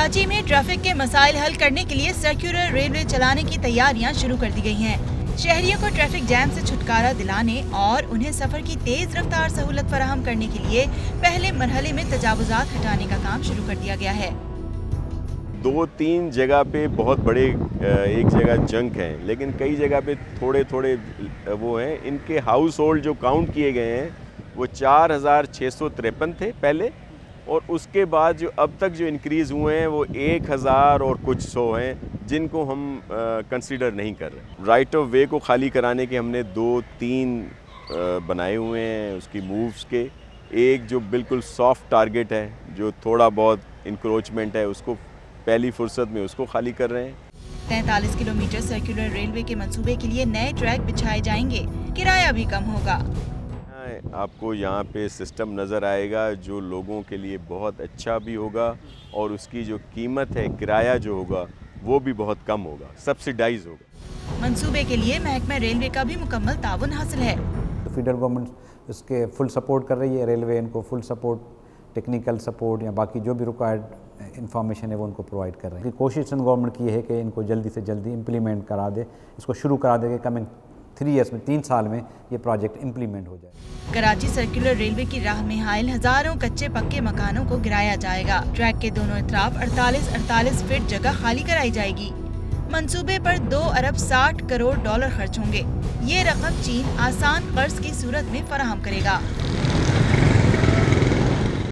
कराची में ट्रैफिक के मसाइल हल करने के लिए सर्कुलर रेलवे चलाने की तैयारियां शुरू कर दी गई हैं। शहरियों को ट्रैफिक जैम से छुटकारा दिलाने और उन्हें सफर की तेज रफ्तार सहूलत फराहम करने के लिए पहले मरहले में तजावुजात हटाने का काम शुरू कर दिया गया है। 2-3 जगह पे बहुत बड़े एक जगह जंक हैं, लेकिन कई जगह पे थोड़े थोड़े वो हैं। इनके हाउस होल्ड जो काउंट किए गए हैं वो 4653 थे पहले, और उसके बाद जो अब तक जो इंक्रीज़ हुए हैं वो 1000 और कुछ सौ हैं, जिनको हम कंसीडर नहीं कर रहे। राइट ऑफ वे को खाली कराने के हमने 2-3 बनाए हुए हैं उसकी मूव्स के। एक जो बिल्कुल सॉफ्ट टारगेट है, जो थोड़ा बहुत इंक्रोचमेंट है, उसको पहली फुर्सत में उसको खाली कर रहे हैं। 43 किलोमीटर सर्कुलर रेलवे के मंसूबे के लिए नए ट्रैक बिछाए जाएंगे, किराया भी कम होगा। आपको यहाँ पे सिस्टम नज़र आएगा जो लोगों के लिए बहुत अच्छा भी होगा, और उसकी जो कीमत है, किराया जो होगा वो भी बहुत कम होगा, सब्सिडाइज होगा। मंसूबे के लिए महकमा रेलवे का भी मुकम्मल ताउन हासिल है। फेडरल गवर्नमेंट इसके फुल सपोर्ट कर रही है, रेलवे इनको फुल सपोर्ट, टेक्निकल सपोर्ट या बाकी जो भी रिक्वायर्ड इंफॉर्मेशन है वो उनको प्रोवाइड कर रहे हैं। कोशिश गवर्नमेंट की है कि इनको जल्दी से जल्दी इम्प्लीमेंट करा दे, इसको शुरू करा दे कि कमिंग 3 इयर्स में, 3 साल में ये प्रोजेक्ट इम्प्लीमेंट हो जाए। कराची सर्कुलर रेलवे की राह में हायल हजारों कच्चे पक्के मकानों को गिराया जाएगा। ट्रैक के दोनों तरफ 48 फीट जगह खाली कराई जाएगी। मंसूबे पर 2 अरब 60 करोड़ डॉलर खर्च होंगे। ये रकम चीन आसान कर्ज की सूरत में फराहम करेगा।